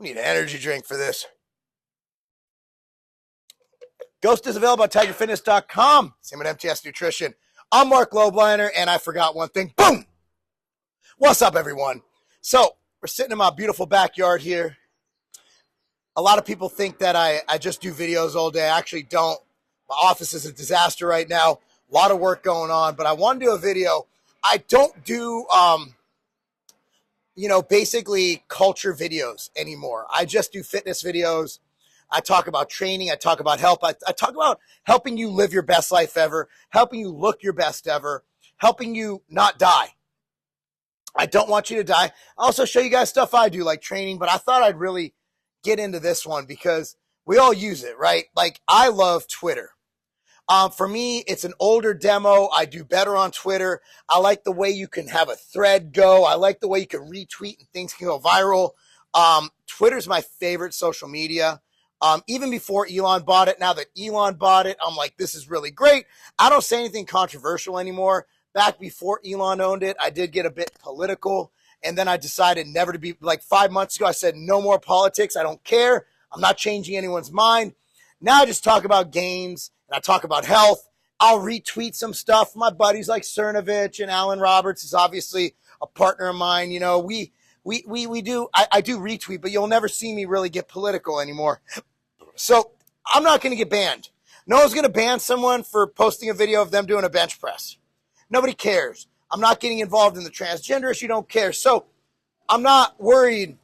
I need an energy drink for this. Ghost is available at tigerfitness.com. Same with MTS Nutrition. I'm Marc Lobliner, and I forgot one thing. Boom! What's up, everyone? So, we're sitting in my beautiful backyard here. A lot of people think that I just do videos all day. I actually don't. My office is a disaster right now. A lot of work going on, but I want to do a video. I don't do, basically culture videos anymore. I just do fitness videos. I talk about training. I talk about health. I talk about helping you live your best life ever, helping you look your best ever, helping you not die. I don't want you to die. I also show you guys stuff I do, like training, but I thought I'd really get into this one because we all use it, right? Like, I love Twitter. For me, it's an older demo. I do better on Twitter. I like the way you can have a thread go. I like the way you can retweet and things can go viral. Twitter's my favorite social media. Even before Elon bought it, now that Elon bought it, I'm like, this is really great. I don't say anything controversial anymore. Back before Elon owned it, I did get a bit political. And then I decided never to be, like 5 months ago, I said, no more politics. I don't care. I'm not changing anyone's mind. Now I just talk about games and I talk about health. I'll retweet some stuff. My buddies like Cernovich and Alan Roberts is obviously a partner of mine. You know, I do retweet, but you'll never see me really get political anymore. So I'm not going to get banned. No one's going to ban someone for posting a video of them doing a bench press. Nobody cares. I'm not getting involved in the transgender issue. Don't care. So I'm not worried.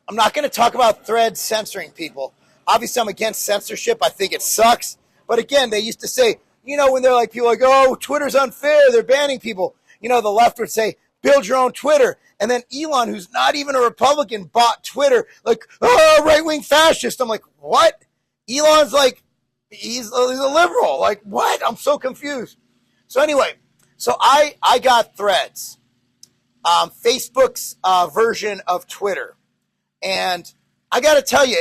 I'm not going to talk about Threads censoring people. Obviously, I'm against censorship. I think it sucks. But again, they used to say, when they're like, people like, oh, Twitter's unfair, they're banning people. The left would say, build your own Twitter. And then Elon, who's not even a Republican, bought Twitter, like, oh, right-wing fascist. I'm like, what? Elon's like, he's a liberal. Like, what? I'm so confused. So anyway, I got Threads, Facebook's version of Twitter. And I got to tell you,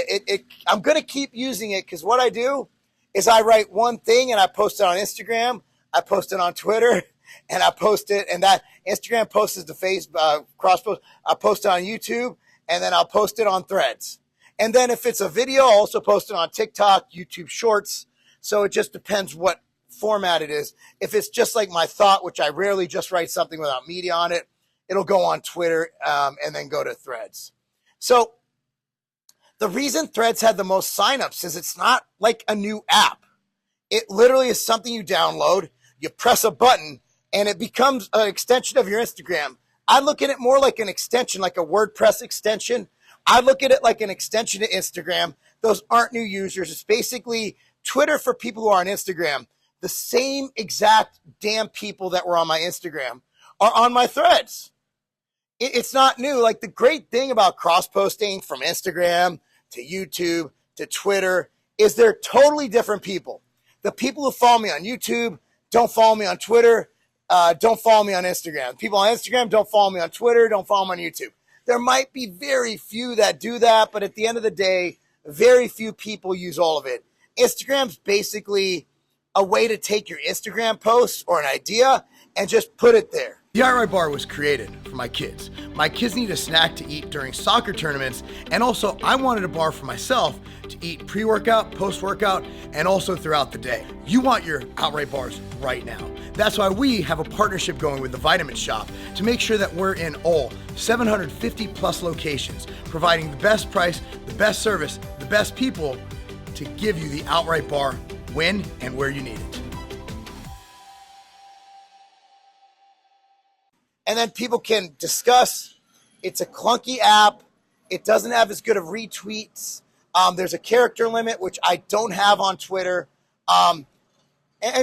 I'm going to keep using it because what I do is I write one thing and I post it on Instagram, I post it on Twitter, and I post it, and that Instagram post is the cross post. I post it on YouTube, and then I'll post it on Threads. And then if it's a video, I'll also post it on TikTok, YouTube Shorts. So it just depends what format it is. If it's just like my thought, which I rarely just write something without media on it, it'll go on Twitter and then go to Threads. So the reason Threads had the most signups is it's not like a new app. It literally is something you download, you press a button, and it becomes an extension of your Instagram. I look at it more like an extension, like a WordPress extension. I look at it like an extension to Instagram. Those aren't new users. It's basically Twitter for people who are on Instagram. The same exact damn people that were on my Instagram are on my Threads. It's not new. Like, the great thing about cross-posting from Instagram to YouTube to Twitter is they're totally different people. The people who follow me on YouTube don't follow me on Twitter, don't follow me on Instagram. People on Instagram don't follow me on Twitter, don't follow me on YouTube. There might be very few that do that, but at the end of the day, very few people use all of it. Instagram's basically a way to take your Instagram post or an idea and just put it there. The outright bar was created for my kids. My kids need a snack to eat during soccer tournaments, and also I wanted a bar for myself to eat pre-workout, post-workout, and also throughout the day. You want your outright bars right now. That's why we have a partnership going with the Vitamin Shop to make sure that we're in all 750 plus locations, providing the best price, the best service, the best people to give you the outright bar when and where you need it. And then people can discuss. It's a clunky app. It doesn't have as good of retweets. There's a character limit, which I don't have on Twitter. And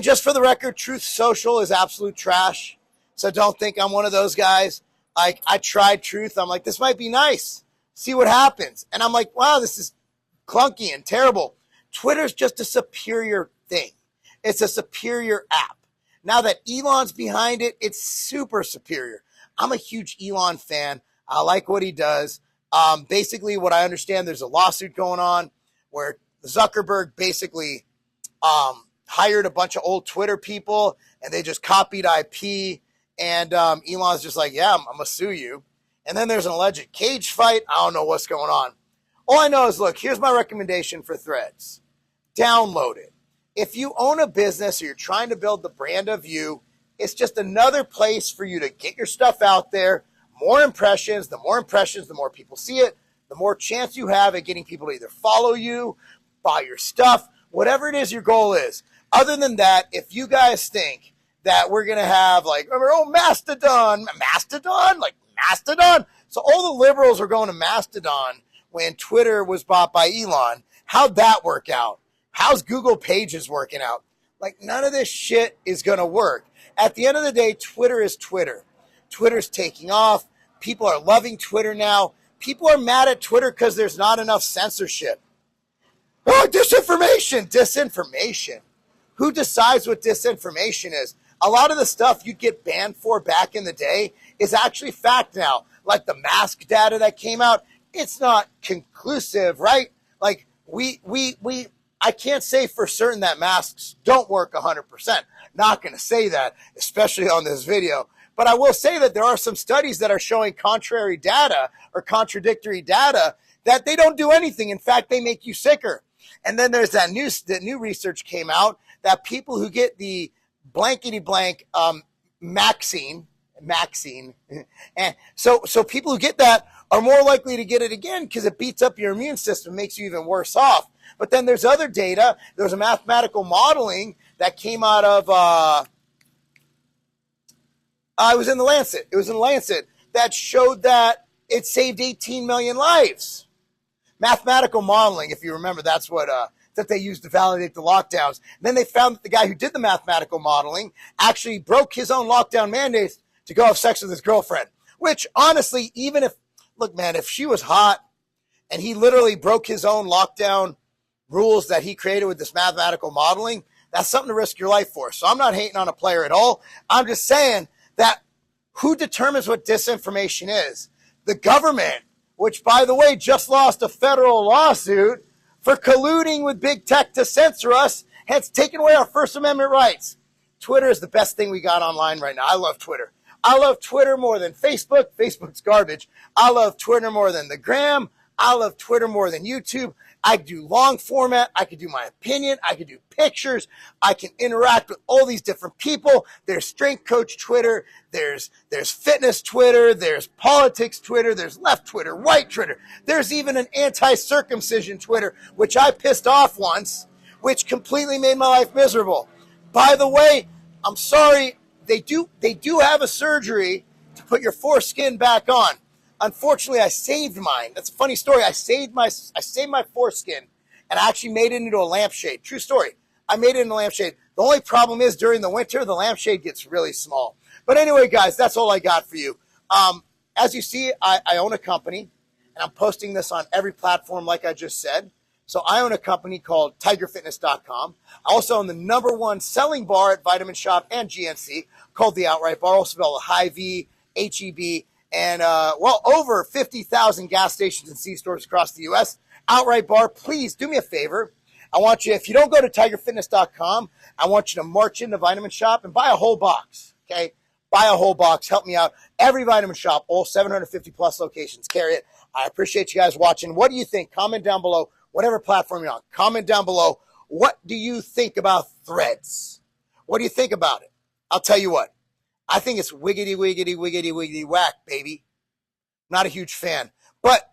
just for the record, Truth Social is absolute trash. So don't think I'm one of those guys. Like, I tried Truth. I'm like, this might be nice. See what happens. And I'm like, wow, this is clunky and terrible. Twitter's just a superior thing. It's a superior app. Now that Elon's behind it, it's super superior. I'm a huge Elon fan. I like what he does. Basically, what I understand, there's a lawsuit going on where Zuckerberg basically hired a bunch of old Twitter people, and they just copied IP. And Elon's just like, yeah, I'm going to sue you. And then there's an alleged cage fight. I don't know what's going on. All I know is, look, here's my recommendation for Threads. Download it. If you own a business or you're trying to build the brand of you, it's just another place for you to get your stuff out there. More impressions, the more people see it, the more chance you have at getting people to either follow you, buy your stuff, whatever it is your goal is. Other than that, if you guys think that we're going to have like, oh, Mastodon. So all the liberals are going to Mastodon when Twitter was bought by Elon. How'd that work out? How's Google Pages working out? Like, none of this shit is going to work. At the end of the day, Twitter is Twitter. Twitter's taking off. People are loving Twitter now. People are mad at Twitter because there's not enough censorship. Oh, disinformation. Who decides what disinformation is? A lot of the stuff you'd get banned for back in the day is actually fact now. Like the mask data that came out, it's not conclusive, right? Like I can't say for certain that masks don't work 100%. Not going to say that, especially on this video. But I will say that there are some studies that are showing contrary data or contradictory data that they don't do anything. In fact, they make you sicker. And then there's that new research came out that people who get the blankety blank vaccine, and so people who get that are more likely to get it again because it beats up your immune system, makes you even worse off. But then there's other data. There was a mathematical modeling that came out of it was in the Lancet. It was in the Lancet that showed that it saved 18 million lives. Mathematical modeling, if you remember, that's what that they used to validate the lockdowns. And then they found that the guy who did the mathematical modeling actually broke his own lockdown mandates to go have sex with his girlfriend. Which, honestly, even if, look, man, if she was hot and he literally broke his own lockdown rules that he created with this mathematical modeling, that's something to risk your life for. So I'm not hating on a player at all. I'm just saying that who determines what disinformation is? The government, which, by the way, just lost a federal lawsuit for colluding with big tech to censor us, hence taking away our First Amendment rights. Twitter is the best thing we got online right now. I love Twitter. I love Twitter more than Facebook. Facebook's garbage. I love Twitter more than the Gram. I love Twitter more than YouTube. I can do long format. I can do my opinion. I can do pictures. I can interact with all these different people. There's strength coach Twitter. There's fitness Twitter. There's politics Twitter. There's left Twitter, right Twitter. There's even an anti-circumcision Twitter, which I pissed off once, which completely made my life miserable. By the way, I'm sorry. They do have a surgery to put your foreskin back on. Unfortunately, I saved mine. That's a funny story. I saved my foreskin, and I actually made it into a lampshade. True story. I made it into a lampshade. The only problem is during the winter, the lampshade gets really small. But anyway, guys, that's all I got for you. As you see, I own a company, and I'm posting this on every platform like I just said. So I own a company called tigerfitness.com. I also own the #1 selling bar at Vitamin Shop and GNC called the Outright Bar, also spelled high V, H-E-B, and over 50,000 gas stations and C-stores across the U.S. Outright Bar, please do me a favor. I want you, if you don't go to tigerfitness.com, I want you to march into Vitamin Shop and buy a whole box, okay? Buy a whole box. Help me out. Every Vitamin Shop, all 750-plus locations, carry it. I appreciate you guys watching. What do you think? Comment down below. Whatever platform you're on, comment down below. What do you think about Threads? What do you think about it? I'll tell you what. I think it's wiggity, wiggity, wiggity, wiggity, whack, baby. Not a huge fan. But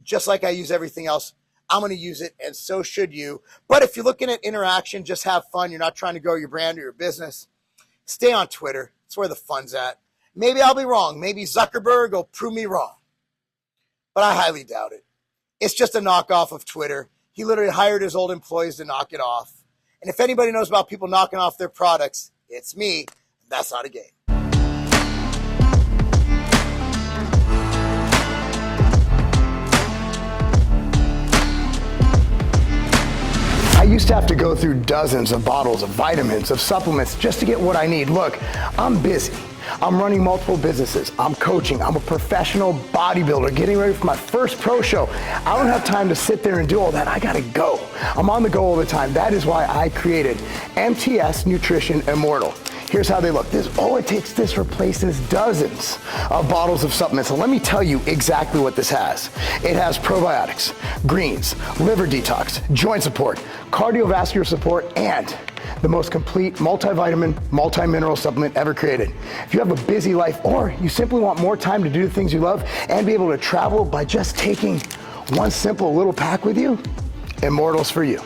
just like I use everything else, I'm going to use it, and so should you. But if you're looking at interaction, just have fun. You're not trying to grow your brand or your business. Stay on Twitter. It's where the fun's at. Maybe I'll be wrong. Maybe Zuckerberg will prove me wrong. But I highly doubt it. It's just a knockoff of Twitter. He literally hired his old employees to knock it off. And if anybody knows about people knocking off their products, it's me. That's not a game. I used to have to go through dozens of bottles of vitamins, of supplements, just to get what I need. Look, I'm busy. I'm running multiple businesses. I'm coaching. I'm a professional bodybuilder getting ready for my first pro show. I don't have time to sit there and do all that. I gotta go. I'm on the go all the time. That is why I created MTS Nutrition Immortal. Here's how they look. All it takes, this replaces dozens of bottles of supplements. So let me tell you exactly what this has. It has probiotics, greens, liver detox, joint support, cardiovascular support, and the most complete multivitamin, multi-mineral supplement ever created. If you have a busy life or you simply want more time to do the things you love and be able to travel by just taking one simple little pack with you, Immortals for you.